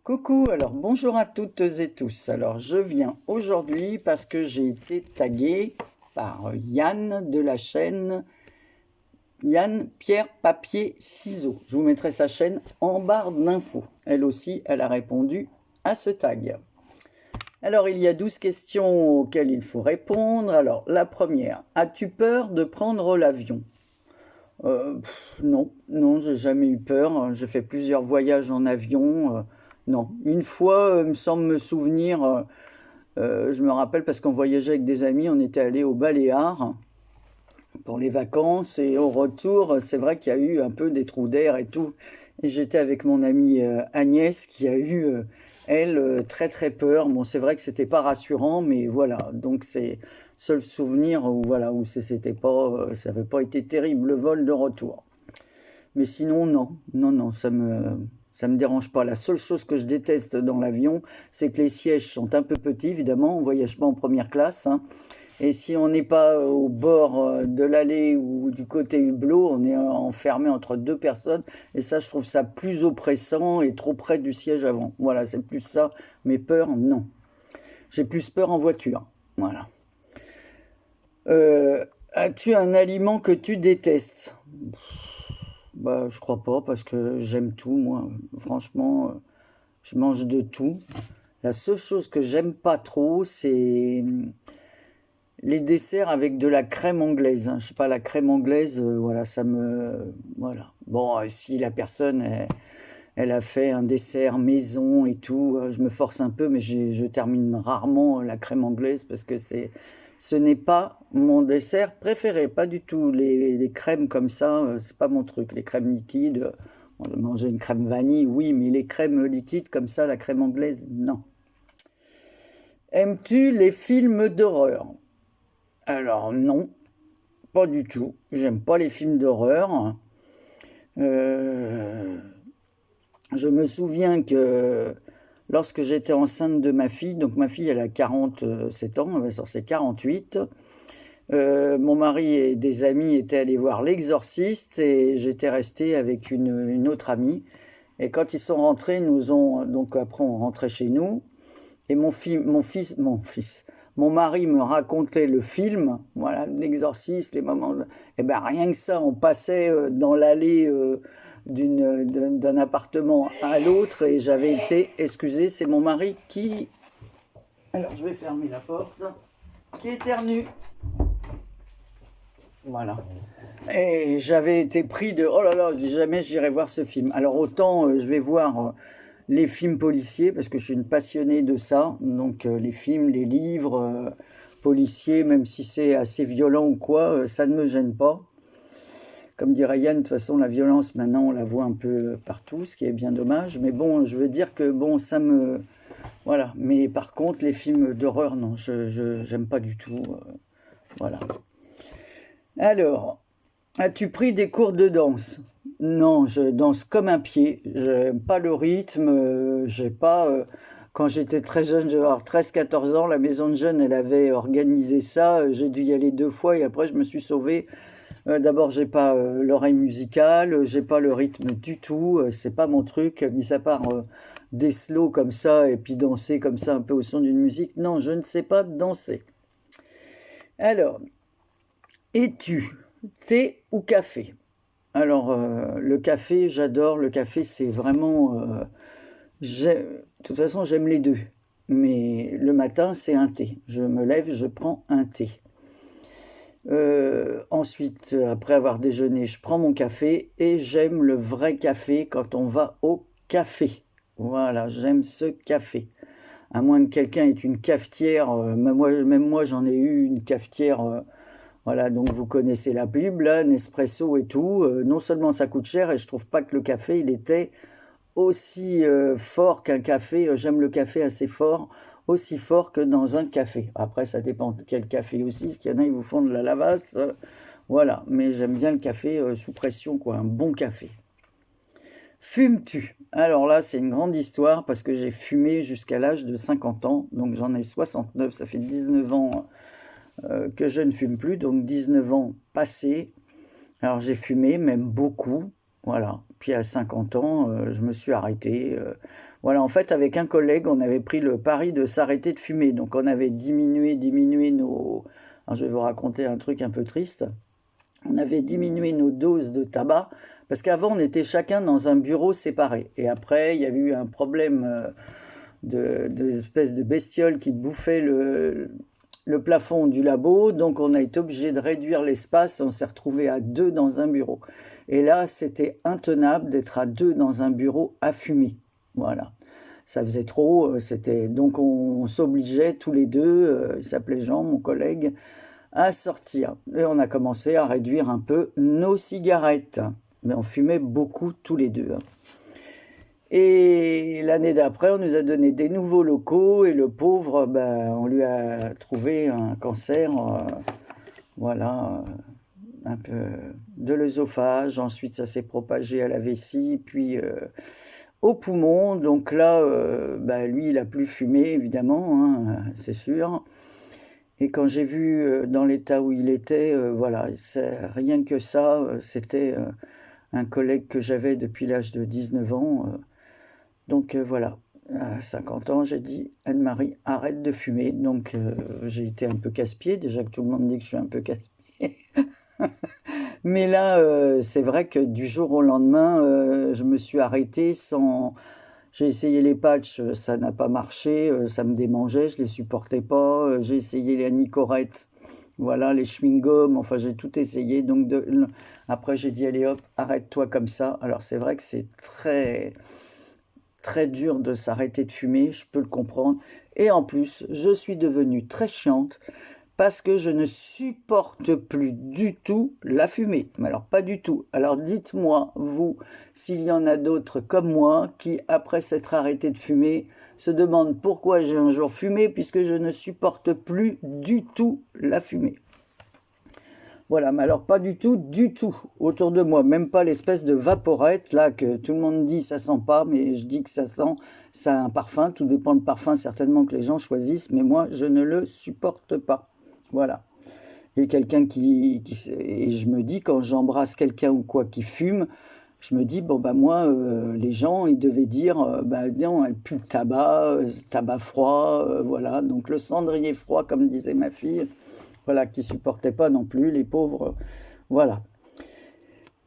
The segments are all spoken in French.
Coucou, alors bonjour à toutes et tous. Alors je viens aujourd'hui parce que j'ai été tagué par Yann de la chaîne Yann Pierre Papier Ciseaux. Je vous mettrai sa chaîne en barre d'infos. Elle aussi, elle a répondu à ce tag. Alors il y a 12 questions auxquelles il faut répondre. Alors la première, as-tu peur de prendre l'avion? Non, j'ai jamais eu peur. J'ai fait plusieurs voyages en avion. Non, une fois, me semble me souvenir, je me rappelle parce qu'on voyageait avec des amis, on était allé aux Baléares pour les vacances et au retour, c'est vrai qu'il y a eu un peu des trous d'air et tout. Et j'étais avec mon amie Agnès qui a eu, elle, très très peur. Bon, c'est vrai que c'était pas rassurant, mais voilà. Donc c'est seul souvenir où voilà où c'était pas, ça avait pas été terrible le vol de retour. Mais sinon, non, ça me dérange pas. La seule chose que je déteste dans l'avion, c'est que les sièges sont un peu petits, évidemment. On voyage pas en première classe, hein. Et si on n'est pas au bord de l'allée ou du côté hublot, on est enfermé entre deux personnes. Et ça, je trouve ça plus oppressant et trop près du siège avant. Voilà, c'est plus ça. Mes peurs, non. J'ai plus peur en voiture. Voilà. As-tu un aliment que tu détestes? Bah, je crois pas parce que j'aime tout, moi. Franchement, je mange de tout. La seule chose que j'aime pas trop, c'est les desserts avec de la crème anglaise, hein. Je sais pas, la crème anglaise, voilà, ça me... Voilà. Bon, si la personne, elle a fait un dessert maison et tout, je me force un peu, mais je termine rarement la crème anglaise parce que ce n'est pas mon dessert préféré, pas du tout. Les crèmes comme ça, c'est pas mon truc. Les crèmes liquides, on va manger une crème vanille, oui, mais les crèmes liquides comme ça, la crème anglaise, non. Aimes-tu les films d'horreur? Alors non, pas du tout. J'aime pas les films d'horreur. Euh, je me souviens que lorsque j'étais enceinte de ma fille, donc ma fille elle a 47 ans, elle va sur ses 48, mon mari et des amis étaient allés voir L'Exorciste et j'étais resté avec une autre amie. Et quand ils sont rentrés, donc après on rentrait chez nous et mon mari me racontait le film, voilà, L'Exorciste, les moments, et ben rien que ça, on passait dans l'allée d'un appartement à l'autre et j'avais été, excusez, c'est mon mari qui, alors je vais fermer la porte, qui éternue. Voilà. Et j'avais été pris de oh là là, jamais j'irai voir ce film. Alors autant je vais voir les films policiers parce que je suis une passionnée de ça. Donc les films, les livres policiers, même si c'est assez violent ou quoi, ça ne me gêne pas. Comme dirait Yann, de toute façon la violence maintenant on la voit un peu partout, ce qui est bien dommage. Mais bon, je veux dire que bon, ça me voilà. Mais par contre les films d'horreur, non, je j'aime pas du tout. Voilà. Alors, as-tu pris des cours de danse? Non, je danse comme un pied. J'aime pas le rythme. J'ai pas. Quand j'étais très jeune, j'avais 13-14 ans, la maison de jeunes, elle avait organisé ça. J'ai dû y aller 2 fois et après je me suis sauvé. D'abord, j'ai pas l'oreille musicale, j'ai pas le rythme du tout. C'est pas mon truc. Mis à part des slows comme ça et puis danser comme ça un peu au son d'une musique. Non, je ne sais pas danser. Alors, es-tu thé ou café? Alors, le café, j'adore. Le café, c'est vraiment... de toute façon, j'aime les deux. Mais le matin, c'est un thé. Je me lève, je prends un thé. Ensuite, après avoir déjeuné, je prends mon café et j'aime le vrai café quand on va au café. Voilà, j'aime ce café. À moins que quelqu'un ait une cafetière, même moi j'en ai eu une cafetière. Voilà, donc vous connaissez la pub, là, Nespresso et tout. Non seulement ça coûte cher, et je trouve pas que le café, il était aussi fort qu'un café. J'aime le café assez fort, aussi fort que dans un café. Après, ça dépend de quel café aussi, parce qu'il y en a, ils vous font de la lavasse. Voilà, mais j'aime bien le café sous pression, quoi, un bon café. Fumes-tu? Alors là, c'est une grande histoire, parce que j'ai fumé jusqu'à l'âge de 50 ans, donc j'en ai 69, ça fait 19 ans que je ne fume plus, donc 19 ans passés. Alors j'ai fumé, même beaucoup, voilà. Puis à 50 ans, je me suis arrêté. Voilà, en fait, avec un collègue, on avait pris le pari de s'arrêter de fumer. Donc on avait diminué nos... Alors, je vais vous raconter un truc un peu triste. On avait diminué nos doses de tabac parce qu'avant, on était chacun dans un bureau séparé. Et après, il y a eu un problème d'espèce de bestiole qui bouffait le plafond du labo, donc on a été obligé de réduire l'espace, on s'est retrouvé à deux dans un bureau. Et là, c'était intenable d'être à deux dans un bureau à fumer. Voilà. Ça faisait trop, c'était donc on s'obligeait tous les deux, il s'appelait Jean, mon collègue, à sortir. Et on a commencé à réduire un peu nos cigarettes. Mais on fumait beaucoup tous les deux. Et l'année d'après, on nous a donné des nouveaux locaux et le pauvre, ben, on lui a trouvé un cancer, voilà, un peu de l'œsophage. Ensuite, ça s'est propagé à la vessie, puis au poumon. Donc là, ben, lui, il a plus fumé, évidemment, hein, c'est sûr. Et quand j'ai vu dans l'état où il était, voilà, rien que ça, c'était un collègue que j'avais depuis l'âge de 19 ans. Donc voilà, à 50 ans, j'ai dit, Anne-Marie, arrête de fumer. Donc j'ai été un peu casse-pied, déjà que tout le monde dit que je suis un peu casse-pied. Mais là, c'est vrai que du jour au lendemain, je me suis arrêté sans... J'ai essayé les patchs, ça n'a pas marché, ça me démangeait, je les supportais pas. J'ai essayé les Nicorette, voilà, les chewing-gums, enfin j'ai tout essayé. Donc après j'ai dit, allez hop, arrête-toi comme ça. Alors c'est vrai que c'est très dur de s'arrêter de fumer, je peux le comprendre. Et en plus, je suis devenue très chiante parce que je ne supporte plus du tout la fumée. Mais alors pas du tout. Alors dites-moi, vous, s'il y en a d'autres comme moi qui, après s'être arrêté de fumer, se demandent pourquoi j'ai un jour fumé puisque je ne supporte plus du tout la fumée. Voilà, mais alors pas du tout, autour de moi, même pas l'espèce de vaporette là que tout le monde dit ça sent pas, mais je dis que ça sent, ça a un parfum, tout dépend du parfum certainement que les gens choisissent, mais moi je ne le supporte pas. Voilà. Et quelqu'un et je me dis quand j'embrasse quelqu'un ou quoi qui fume, je me dis bon bah moi les gens ils devaient dire bah non elle pue le tabac, tabac froid, voilà donc le cendrier froid comme disait ma fille. Voilà, qui supportaient pas non plus, les pauvres. Voilà.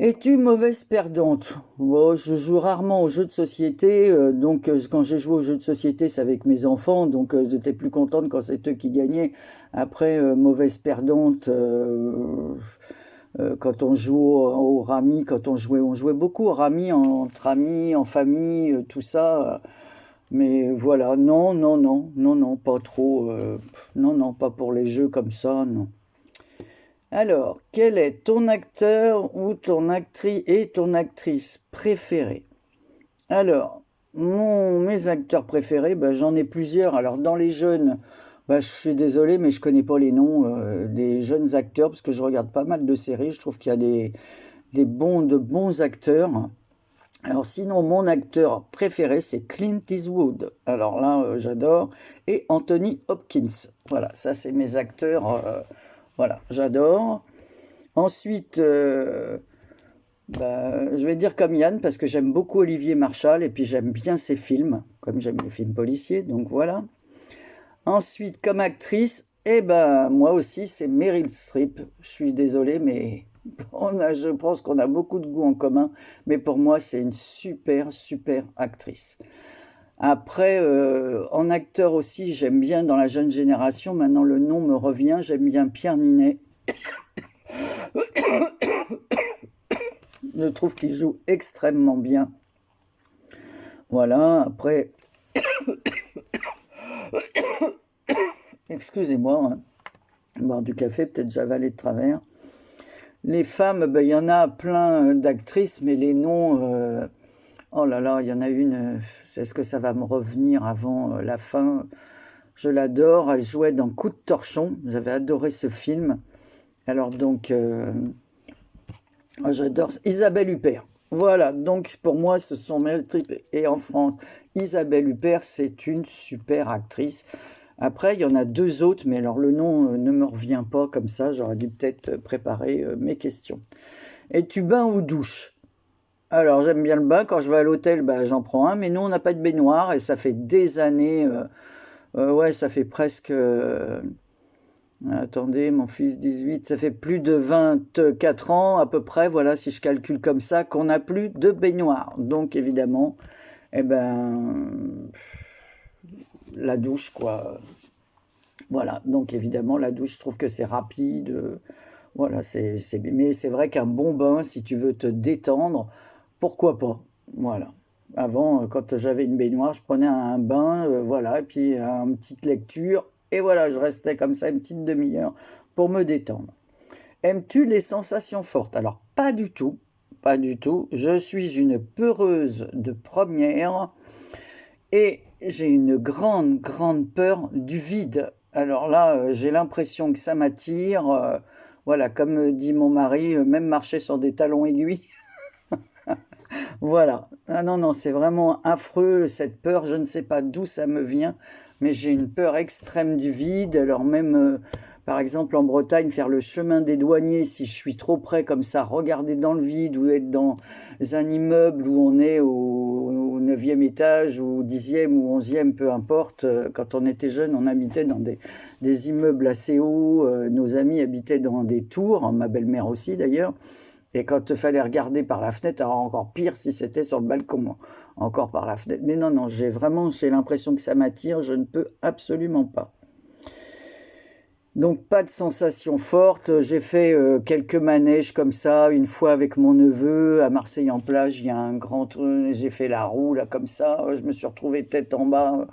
Es-tu mauvaise perdante? Bon, je joue rarement aux jeux de société, donc quand j'ai joué aux jeux de société, c'est avec mes enfants, donc j'étais plus contente quand c'est eux qui gagnaient. Après, mauvaise perdante, quand on joue au rami, quand on jouait beaucoup au rami, entre amis, en famille, tout ça. Mais voilà, non, pas trop. Non, pas pour les jeux comme ça, non. Alors, quel est ton acteur ou ton actrice et ton actrice préférée? Alors, mes acteurs préférés, ben, j'en ai plusieurs. Alors, dans les jeunes, ben, je suis désolé, mais je connais pas les noms des jeunes acteurs parce que je regarde pas mal de séries. Je trouve qu'il y a de bons acteurs. Alors sinon, mon acteur préféré, c'est Clint Eastwood. Alors là, j'adore. Et Anthony Hopkins. Voilà, ça c'est mes acteurs. Voilà, j'adore. Ensuite, bah, je vais dire comme Yann, parce que j'aime beaucoup Olivier Marchal, et puis j'aime bien ses films, comme j'aime les films policiers, donc voilà. Ensuite, comme actrice, eh ben, moi aussi, c'est Meryl Streep. Je suis désolé, mais je pense qu'on a beaucoup de goûts en commun, mais pour moi, c'est une super actrice. Après, en acteur aussi, j'aime bien dans la jeune génération, maintenant le nom me revient, j'aime bien Pierre Ninet. Je trouve qu'il joue extrêmement bien. Voilà, après, excusez-moi, hein, boire du café, peut-être j'avalais de travers. Les femmes, ben, il y en a plein d'actrices, mais les noms, oh là là, il y en a une, est-ce que ça va me revenir avant la fin? Je l'adore, elle jouait dans Coup de torchon, j'avais adoré ce film. Alors donc, j'adore Isabelle Huppert. Voilà, donc pour moi, ce sont Meryl Streep et en France, Isabelle Huppert, c'est une super actrice. Après, il y en a deux autres, mais alors le nom ne me revient pas comme ça, j'aurais dû peut-être préparer mes questions. Es-tu bain ou douche? Alors, j'aime bien le bain. Quand je vais à l'hôtel, bah, j'en prends un. Mais nous, on n'a pas de baignoire et ça fait des années. Ouais, ça fait presque. Attendez, mon fils 18, ça fait plus de 24 ans à peu près, voilà, si je calcule comme ça, qu'on n'a plus de baignoire. Donc, évidemment, eh ben, la douche, quoi. Voilà, donc évidemment, la douche, je trouve que c'est rapide. Voilà, mais c'est vrai qu'un bon bain, si tu veux te détendre, pourquoi pas? Voilà. Avant, quand j'avais une baignoire, je prenais un bain, voilà, et puis une petite lecture, et voilà, je restais comme ça une petite demi-heure pour me détendre. Aimes-tu les sensations fortes? Alors, pas du tout, pas du tout. Je suis une peureuse de première et j'ai une grande, grande peur du vide. Alors là, j'ai l'impression que ça m'attire. Voilà, comme dit mon mari, même marcher sur des talons aiguilles. Voilà. Ah non, non, c'est vraiment affreux, cette peur. Je ne sais pas d'où ça me vient, mais j'ai une peur extrême du vide. Alors même, par exemple, en Bretagne, faire le chemin des douaniers, si je suis trop près comme ça, regarder dans le vide ou être dans un immeuble où on est au 9e étage ou au 10e ou 11e, peu importe. Quand on était jeune, on habitait dans des immeubles assez hauts. Nos amis habitaient dans des tours, ma belle-mère aussi d'ailleurs. Et quand il fallait regarder par la fenêtre, alors encore pire si c'était sur le balcon, encore par la fenêtre. Mais non, non, j'ai l'impression que ça m'attire, je ne peux absolument pas. Donc pas de sensation forte. J'ai fait quelques manèges comme ça, une fois avec mon neveu à Marseille en plage, il y a un grand truc, j'ai fait la roue là comme ça, je me suis retrouvé tête en bas.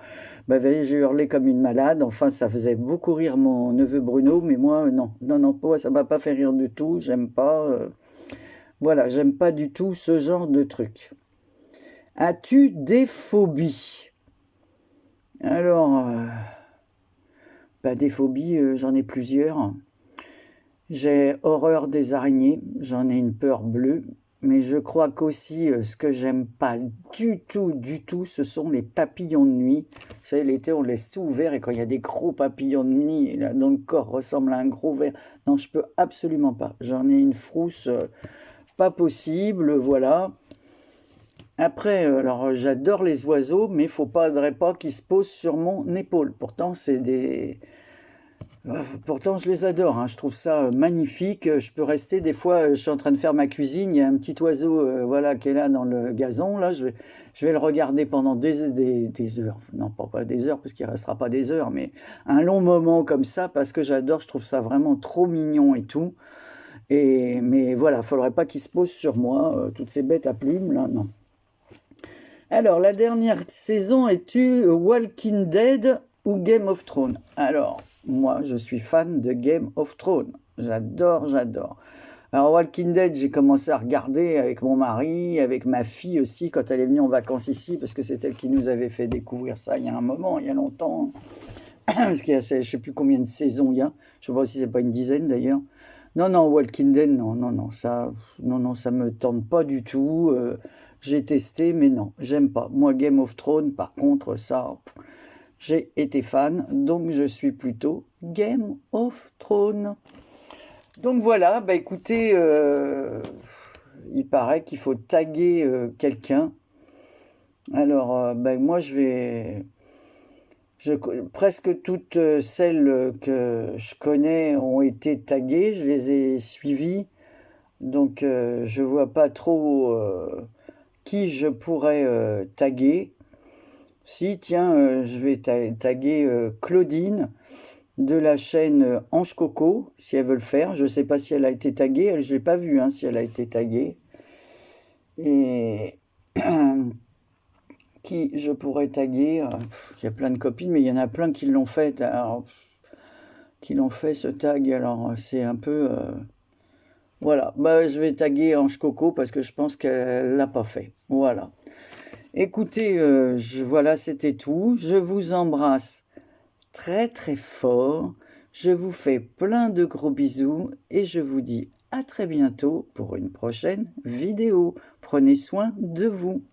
Bah, j'ai hurlé comme une malade. Enfin, ça faisait beaucoup rire mon neveu Bruno, mais moi, non, non, non, moi, ça m'a pas fait rire du tout. J'aime pas. Voilà, j'aime pas du tout ce genre de truc. As-tu des phobies? Alors, bah, des phobies, j'en ai plusieurs. J'ai horreur des araignées, j'en ai une peur bleue. Mais je crois qu'aussi, ce que j'aime pas du tout, ce sont les papillons de nuit. Vous savez, l'été, on laisse tout ouvert et quand il y a des gros papillons de nuit, là, dont le corps ressemble à un gros ver, non, je peux absolument pas. J'en ai une frousse, pas possible, voilà. Après, alors j'adore les oiseaux, mais faudrait pas qu'ils se posent sur mon épaule. Pourtant, pourtant, je les adore, hein. Je trouve ça magnifique. Je peux rester des fois, je suis en train de faire ma cuisine, il y a un petit oiseau, voilà, qui est là dans le gazon. Là, je vais le regarder pendant des heures. Non, pas des heures, parce qu'il restera pas des heures, mais un long moment comme ça, parce que j'adore. Je trouve ça vraiment trop mignon et tout. Mais voilà, faudrait pas qu'ils se posent sur moi, toutes ces bêtes à plumes là, non. Alors, la dernière saison, es-tu Walking Dead ou Game of Thrones? Alors, moi, je suis fan de Game of Thrones. J'adore, j'adore. Alors, Walking Dead, j'ai commencé à regarder avec mon mari, avec ma fille aussi, quand elle est venue en vacances ici, parce que c'est elle qui nous avait fait découvrir ça il y a un moment, il y a longtemps. Parce qu'il y a, je sais plus combien de saisons il y a. Je ne sais pas si c'est pas une dizaine d'ailleurs. Non, non, Walking Dead, non, non, non, ça me tente pas du tout. J'ai testé, mais non, j'aime pas. Moi, Game of Thrones, par contre, ça, j'ai été fan, donc je suis plutôt Game of Thrones. Donc voilà, bah écoutez, il paraît qu'il faut taguer quelqu'un. Alors, bah, moi, presque toutes celles que je connais ont été taguées, je les ai suivies, donc je vois pas trop qui je pourrais taguer. Si, tiens, je vais taguer Claudine de la chaîne Ange Coco, si elle veut le faire. Je ne sais pas si elle a été taguée, je n'ai pas vu hein, si elle a été taguée. Et qui je pourrais taguer? Il y a plein de copines, mais il y en a plein qui l'ont fait. Alors, qui l'ont fait ce tag, alors c'est un peu... Voilà, bah, je vais taguer Ange Coco parce que je pense qu'elle l'a pas fait. Voilà. Écoutez, voilà, c'était tout. Je vous embrasse très très fort. Je vous fais plein de gros bisous et je vous dis à très bientôt pour une prochaine vidéo. Prenez soin de vous.